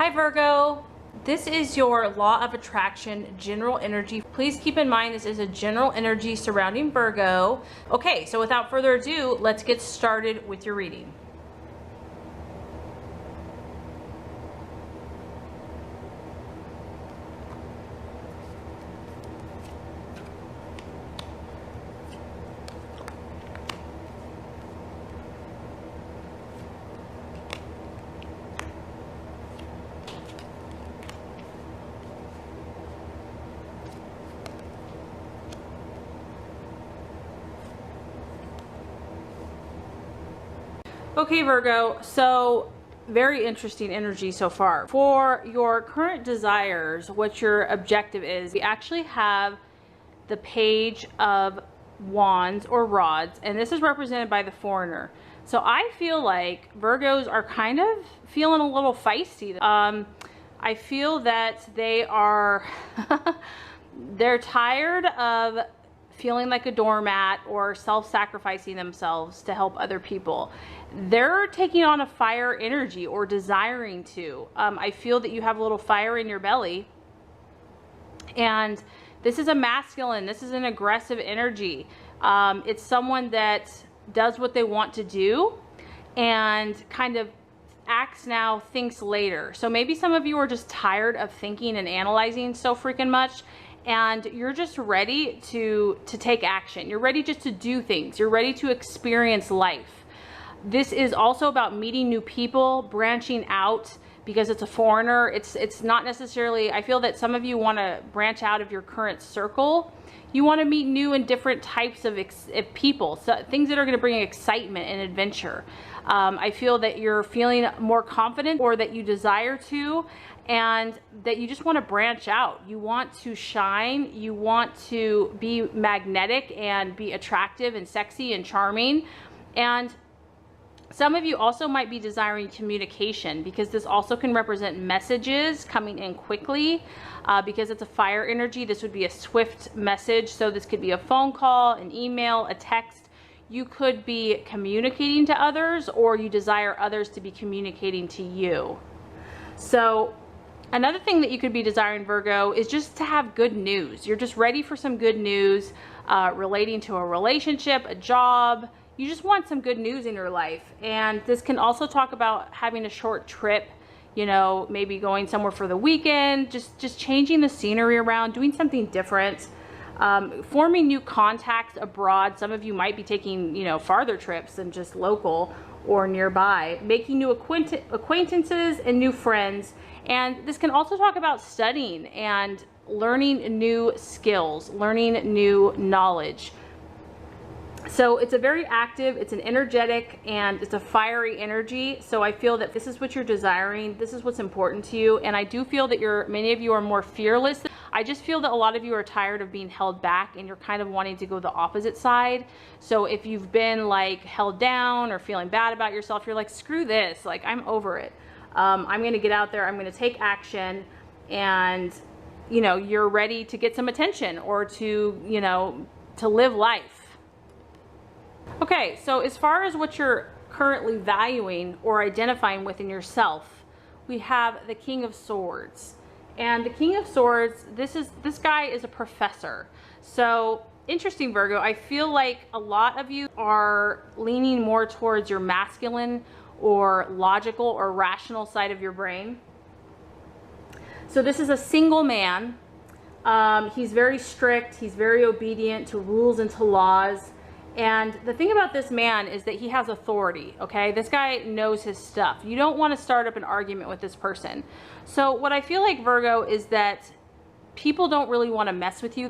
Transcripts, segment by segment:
Hi Virgo, this is your law of attraction general energy. Please keep in mind this is a general energy surrounding Virgo. Okay, so without further ado, let's get started with your reading. Okay Virgo, so very interesting energy so far. For your current desires, what your objective is, we actually have the Page of Wands or Rods, and this is represented by the Foreigner. So I feel like Virgos are kind of feeling a little feisty. I feel that they are, they're tired of feeling like a doormat or self-sacrificing themselves to help other people. They're taking on a fire energy or desiring to. I feel that you have a little fire in your belly, and this is a masculine, this is an aggressive energy. It's someone that does what they want to do and kind of acts now, thinks later. So maybe some of you are just tired of thinking and analyzing so freaking much, and you're just ready to take action. You're ready just to do things. You're ready to experience life. This is also about meeting new people, branching out, because it's a foreigner. It's not necessarily, I feel that some of you want to branch out of your current circle. You want to meet new and different types of people, so things that are going to bring excitement and adventure. I feel that you're feeling more confident, or that you desire to, and that you just want to branch out. You want to shine. You want to be magnetic and be attractive and sexy and charming. And some of you also might be desiring communication, because this also can represent messages coming in quickly. Because it's a fire energy, this would be a swift message. So this could be a phone call, an email, a text. You could be communicating to others, or you desire others to be communicating to you. So another thing that you could be desiring, Virgo, is just to have good news. You're just ready for some good news relating to a relationship, a job. You just want some good news in your life. And this can also talk about having a short trip, you know, maybe going somewhere for the weekend, just changing the scenery around, doing something different, forming new contacts abroad. Some of you might be taking, you know, farther trips than just local or nearby, making new acquaintances and new friends. And this can also talk about studying and learning new skills, learning new knowledge. So it's a very active, it's an energetic, and it's a fiery energy. So I feel that this is what you're desiring. This is what's important to you. And I do feel that many of you are more fearless. I just feel that a lot of you are tired of being held back, and you're kind of wanting to go the opposite side. So if you've been like held down or feeling bad about yourself, you're like, screw this, like I'm over it. I'm going to get out there, I'm going to take action, and you know, you're ready to get some attention, or to, you know, to live life. Okay, so as far as what you're currently valuing or identifying within yourself, we have the King of Swords. And the King of Swords, this guy is a professor. So interesting, Virgo. I feel like a lot of you are leaning more towards your masculine or logical or rational side of your brain. So this is a single man. He's very strict. He's very obedient to rules and to laws. And the thing about this man is that he has authority, okay? This guy knows his stuff. You don't want to start up an argument with this person. So what I feel like, Virgo, is that people don't really want to mess with you.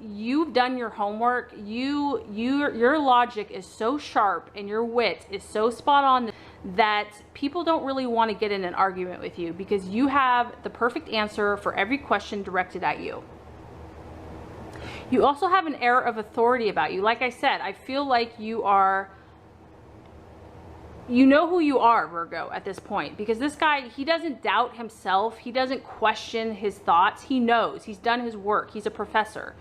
You've done your homework. Your logic is so sharp and your wit is so spot on that people don't really want to get in an argument with you, because you have the perfect answer for every question directed at you. You also have an air of authority about you. Like I said, I feel like you know who you are, Virgo, at this point, because this guy, he doesn't doubt himself. He doesn't question his thoughts. He knows. He's done his work. He's a professor.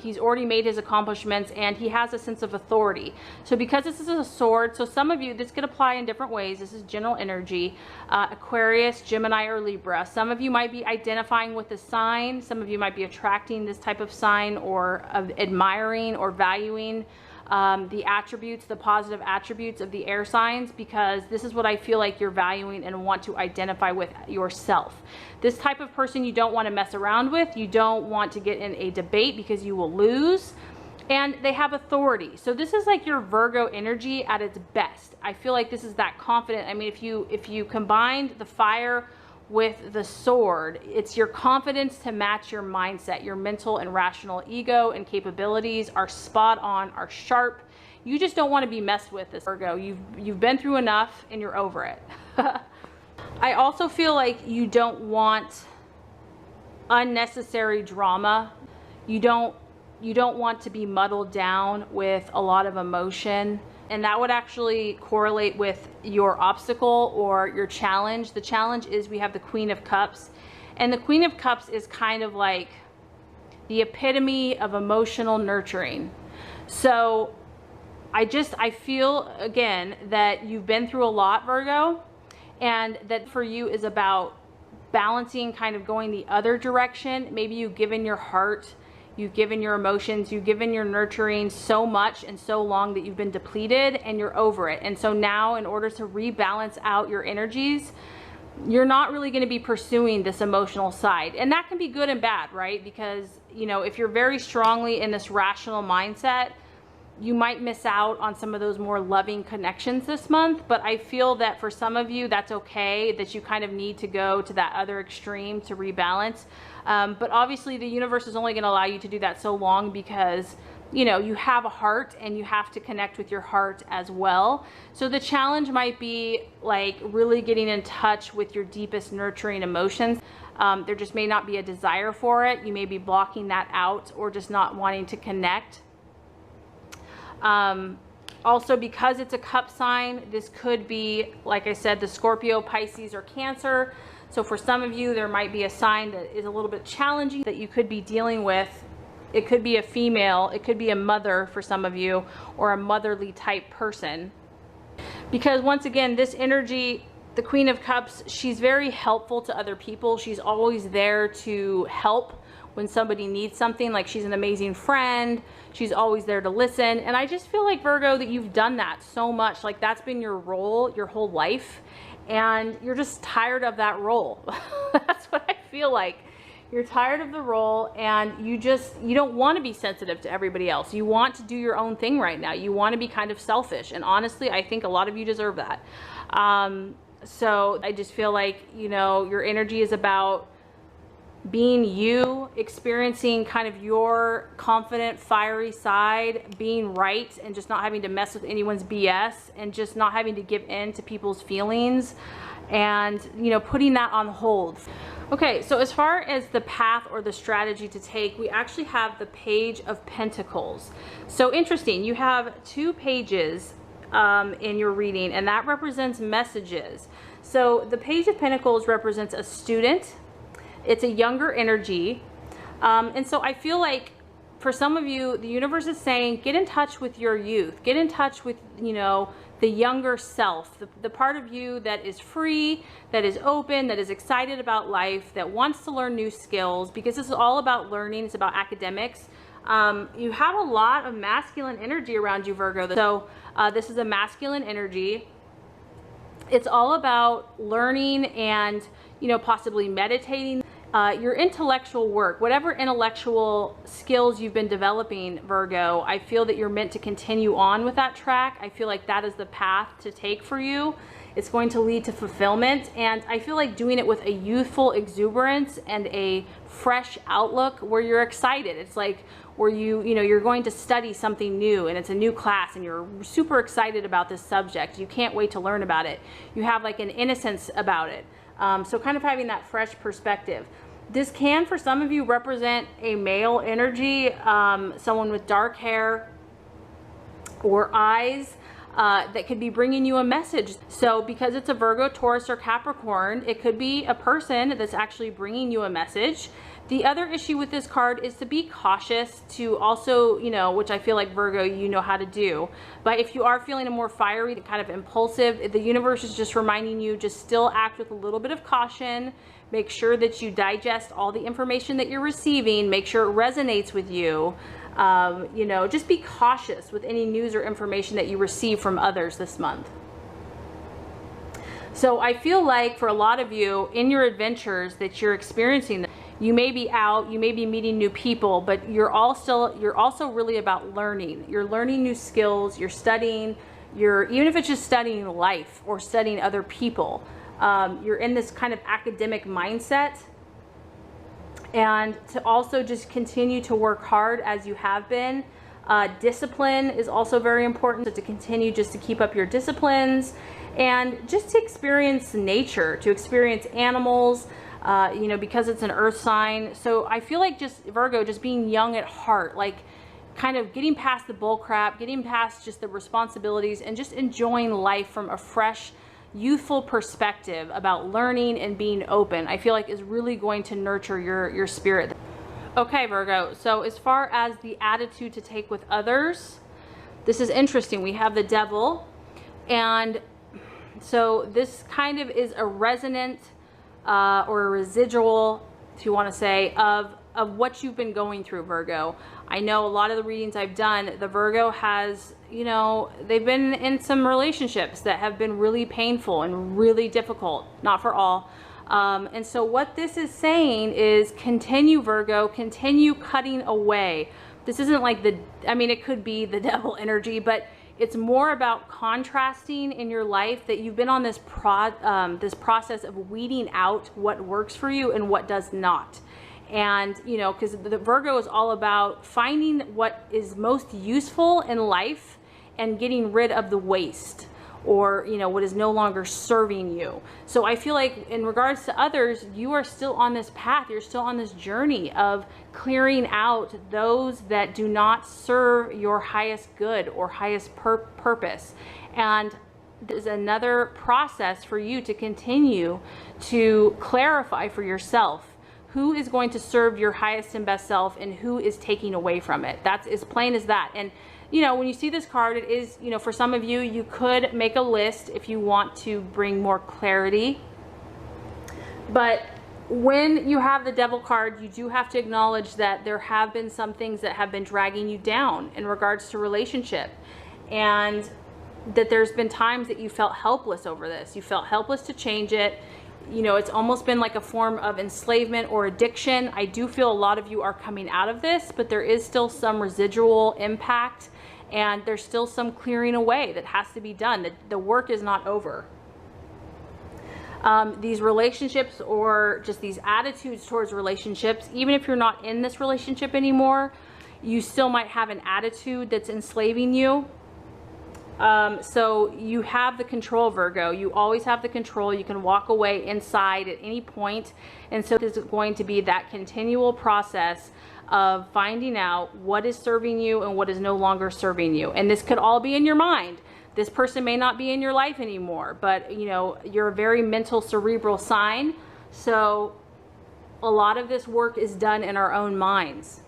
He's already made his accomplishments, and he has a sense of authority. So because this is a sword, so some of you, this could apply in different ways. This is general energy. Aquarius, Gemini, or Libra. Some of you might be identifying with the sign. Some of you might be attracting this type of sign, or admiring or valuing the attributes, the positive attributes of the air signs, because this is what I feel like you're valuing and want to identify with yourself. This type of person you don't want to mess around with. You don't want to get in a debate because you will lose. And they have authority. So this is like your Virgo energy at its best. I feel like this is that confident. I mean, if you combined the fire with the sword, it's your confidence to match your mindset. Your mental and rational ego and capabilities are spot on, are sharp. You just don't want to be messed with, this Virgo. You've been through enough and you're over it. I also feel like you don't want unnecessary drama. You don't want to be muddled down with a lot of emotion. And that would actually correlate with your obstacle or your challenge. The challenge is we have the Queen of Cups. And the Queen of Cups is kind of like the epitome of emotional nurturing. So I feel, again, that you've been through a lot, Virgo. And that for you is about balancing, kind of going the other direction. Maybe you've given your heart, you've given your emotions, you've given your nurturing so much and so long that you've been depleted and you're over it. And so now, in order to rebalance out your energies, you're not really going to be pursuing this emotional side. And that can be good and bad, right? Because, you know, if you're very strongly in this rational mindset, you might miss out on some of those more loving connections this month. But I feel that for some of you, that's okay, that you kind of need to go to that other extreme to rebalance. But obviously the universe is only going to allow you to do that so long, because, you know, you have a heart and you have to connect with your heart as well. So the challenge might be like really getting in touch with your deepest nurturing emotions. There just may not be a desire for it. You may be blocking that out or just not wanting to connect. Also, because it's a cup sign, this could be, like I said, the Scorpio, Pisces, or Cancer. So for some of you, there might be a sign that is a little bit challenging that you could be dealing with. It could be a female, it could be a mother for some of you, or a motherly type person. Because once again, this energy, the Queen of Cups, she's very helpful to other people. She's always there to help when somebody needs something. Like, she's an amazing friend. She's always there to listen. And I just feel like, Virgo, that you've done that so much. Like, that's been your role your whole life. And you're just tired of that role. That's what I feel like. You're tired of the role, and you don't want to be sensitive to everybody else. You want to do your own thing right now. You want to be kind of selfish. And honestly, I think a lot of you deserve that. So I just feel like, you know, your energy is about being you, experiencing kind of your confident, fiery side, being right, and just not having to mess with anyone's BS, and just not having to give in to people's feelings, and, you know, putting that on hold. Okay, so as far as the path or the strategy to take, we actually have the Page of Pentacles. So interesting, you have 2 pages in your reading, and that represents messages. So the Page of Pentacles represents a student. It's a younger energy. And so I feel like for some of you, the universe is saying, get in touch with your youth. Get in touch with, you know, the younger self, the part of you that is free, that is open, that is excited about life, that wants to learn new skills, because this is all about learning. It's about academics. You have a lot of masculine energy around you, Virgo. So this is a masculine energy. It's all about learning and, you know, possibly meditating. Your intellectual work, whatever intellectual skills you've been developing, Virgo, I feel that you're meant to continue on with that track. I feel like that is the path to take for you. It's going to lead to fulfillment, and I feel like doing it with a youthful exuberance and a fresh outlook where you're excited. It's like where you're going to study something new, and it's a new class, and you're super excited about this subject. You can't wait to learn about it. You have like an innocence about it. So kind of having that fresh perspective. This can, for some of you, represent a male energy, someone with dark hair or eyes. that could be bringing you a message. So because it's a Virgo, Taurus, or Capricorn, it could be a person that's actually bringing you a message. The other issue with this card is to be cautious, to also, you know, which I feel like Virgo, you know how to do. But if you are feeling a more fiery, kind of impulsive, the universe is just reminding you, just still act with a little bit of caution. Make sure that you digest all the information that you're receiving. Make sure it resonates with you. You know, just be cautious with any news or information that you receive from others this month. So I feel like for a lot of you in your adventures that you're experiencing, you may be out, you may be meeting new people, but you're also really about learning. You're learning new skills, you're studying, even if it's just studying life or studying other people, you're in this kind of academic mindset. And to also just continue to work hard as you have been. Discipline is also very important, so to continue just to keep up your disciplines and just to experience nature, to experience animals, you know, because it's an earth sign. So I feel like just Virgo, just being young at heart, like kind of getting past the bull crap, getting past just the responsibilities and just enjoying life from a fresh, youthful perspective about learning and being open, I feel like is really going to nurture your spirit. Okay, Virgo, so as far as the attitude to take with others, this is interesting. We have the Devil, and so this kind of is a resonant or a residual, if you want to say, of what you've been going through, Virgo. I know a lot of the readings I've done, the Virgo has, you know, they've been in some relationships that have been really painful and really difficult, not for all. And so what this is saying is continue, Virgo, continue cutting away. This isn't like I mean, it could be the devil energy, but it's more about contrasting in your life, that you've been on this process of weeding out what works for you and what does not. And, you know, because the Virgo is all about finding what is most useful in life and getting rid of the waste, or, you know, what is no longer serving you. So I feel like in regards to others, you are still on this path. You're still on this journey of clearing out those that do not serve your highest good or highest purpose. And there's another process for you to continue to clarify for yourself who is going to serve your highest and best self and who is taking away from it. That's as plain as that. And you know, when you see this card, it is, you know, for some of you, you could make a list if you want to bring more clarity. But when you have the Devil card, you do have to acknowledge that there have been some things that have been dragging you down in regards to relationship. And that there's been times that you felt helpless over this. You felt helpless to change it. You know, it's almost been like a form of enslavement or addiction. I do feel a lot of you are coming out of this, but there is still some residual impact. And there's still some clearing away that has to be done. The work is not over. These relationships, or just these attitudes towards relationships, even if you're not in this relationship anymore, you still might have an attitude that's enslaving you. So you have the control, Virgo. You always have the control. You can walk away inside at any point. And so this is going to be that continual process of finding out what is serving you and what is no longer serving you. And this could all be in your mind. This person may not be in your life anymore, but you know, you're a very mental, cerebral sign. So a lot of this work is done in our own minds.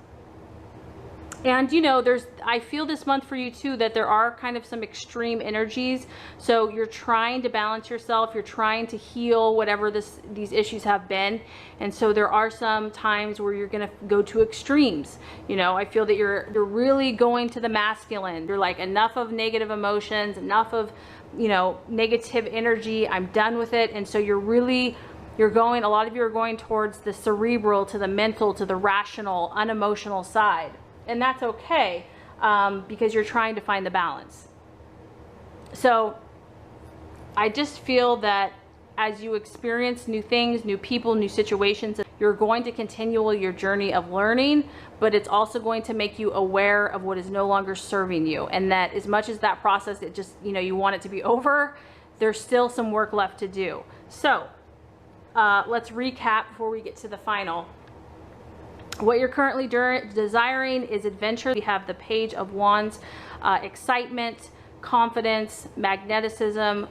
And you know, I feel this month for you too that there are kind of some extreme energies. So you're trying to balance yourself, you're trying to heal whatever these issues have been. And so there are some times where you're gonna go to extremes. You know, I feel that you're really going to the masculine. You're like, enough of negative emotions, enough of, you know, negative energy, I'm done with it. And so a lot of you are going towards the cerebral, to the mental, to the rational, unemotional side. And that's okay, because you're trying to find the balance. So I just feel that as you experience new things, new people, new situations, you're going to continue your journey of learning, but it's also going to make you aware of what is no longer serving you. And that as much as that process, it just, you know, you want it to be over, there's still some work left to do. So let's recap before we get to the final. What you're currently desiring is adventure. We have the Page of Wands, excitement, confidence, magneticism,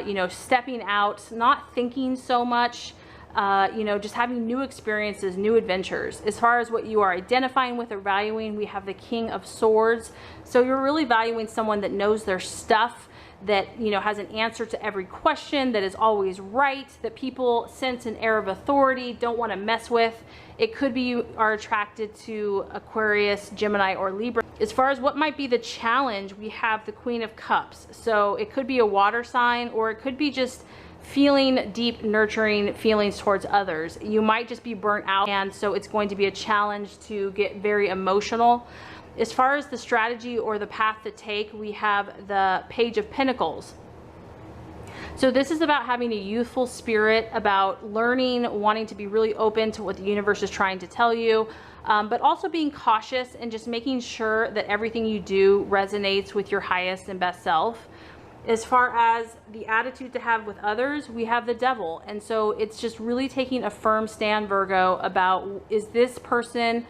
you know, stepping out, not thinking so much, you know, just having new experiences, new adventures. As far as what you are identifying with or valuing, we have the King of Swords. So you're really valuing someone that knows their stuff, that, you know, has an answer to every question, that is always right, that people sense an air of authority, don't want to mess with. It could be you are attracted to Aquarius, Gemini, or Libra. As far as what might be the challenge, we have the Queen of Cups. So it could be a water sign, or it could be just feeling deep, nurturing feelings towards others. You might just be burnt out, and so it's going to be a challenge to get very emotional. As far as the strategy or the path to take, we have the Page of Pentacles. So this is about having a youthful spirit, about learning, wanting to be really open to what the universe is trying to tell you, but also being cautious and just making sure that everything you do resonates with your highest and best self. As far as the attitude to have with others, we have the Devil. And so it's just really taking a firm stand, Virgo, about is this person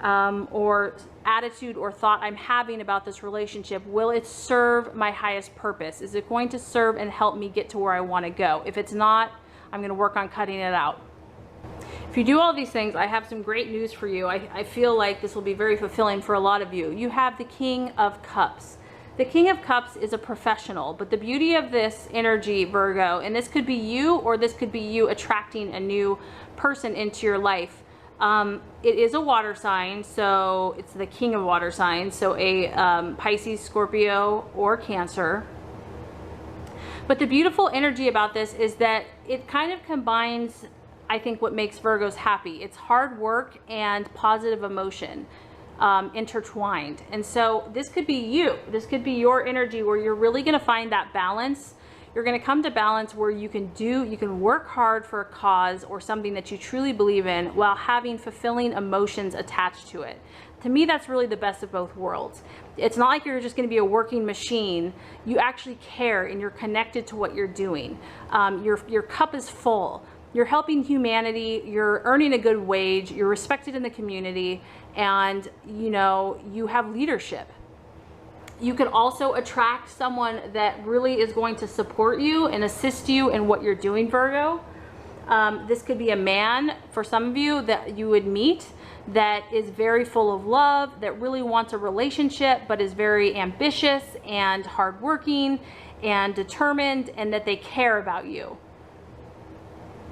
or attitude or thought I'm having about this relationship, will it serve my highest purpose? Is it going to serve and help me get to where I want to go? If it's not, I'm going to work on cutting it out. If you do all these things, I have some great news for you. I feel like this will be very fulfilling for a lot of you. You have the King of Cups. The King of Cups is a professional, but the beauty of this energy, Virgo, and this could be you, or this could be you attracting a new person into your life. It is a water sign, so it's the King of water signs, so a Pisces, Scorpio, or Cancer. But the beautiful energy about this is that it kind of combines, I think, what makes Virgos happy. It's hard work and positive emotion intertwined. And so this could be you. This could be your energy where you're really going to find that balance. You're going to come to balance where you can work hard for a cause or something that you truly believe in while having fulfilling emotions attached to it. To me, that's really the best of both worlds. It's not like you're just going to be a working machine. You actually care and you're connected to what you're doing. Your cup is full. You're helping humanity, you're earning a good wage, you're respected in the community, and you know, you have leadership. You could also attract someone that really is going to support you and assist you in what you're doing, Virgo. This could be a man for some of you that you would meet that is very full of love, that really wants a relationship, but is very ambitious and hardworking and determined, and that they care about you.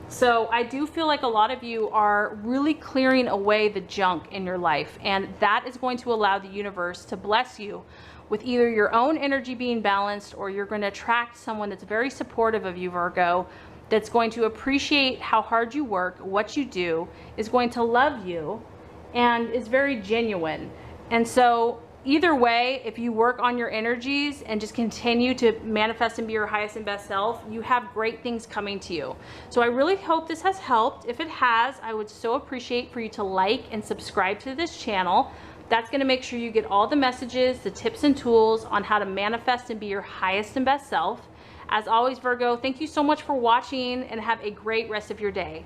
So I do feel like a lot of you are really clearing away the junk in your life, and that is going to allow the universe to bless you with either your own energy being balanced, or you're going to attract someone that's very supportive of you, Virgo, that's going to appreciate how hard you work, what you do, is going to love you, and is very genuine. And so either way, if you work on your energies and just continue to manifest and be your highest and best self, you have great things coming to you. So I really hope this has helped. If it has, I would so appreciate for you to like and subscribe to this channel. That's going to make sure you get all the messages, the tips and tools on how to manifest and be your highest and best self. As always, Virgo, thank you so much for watching, and have a great rest of your day.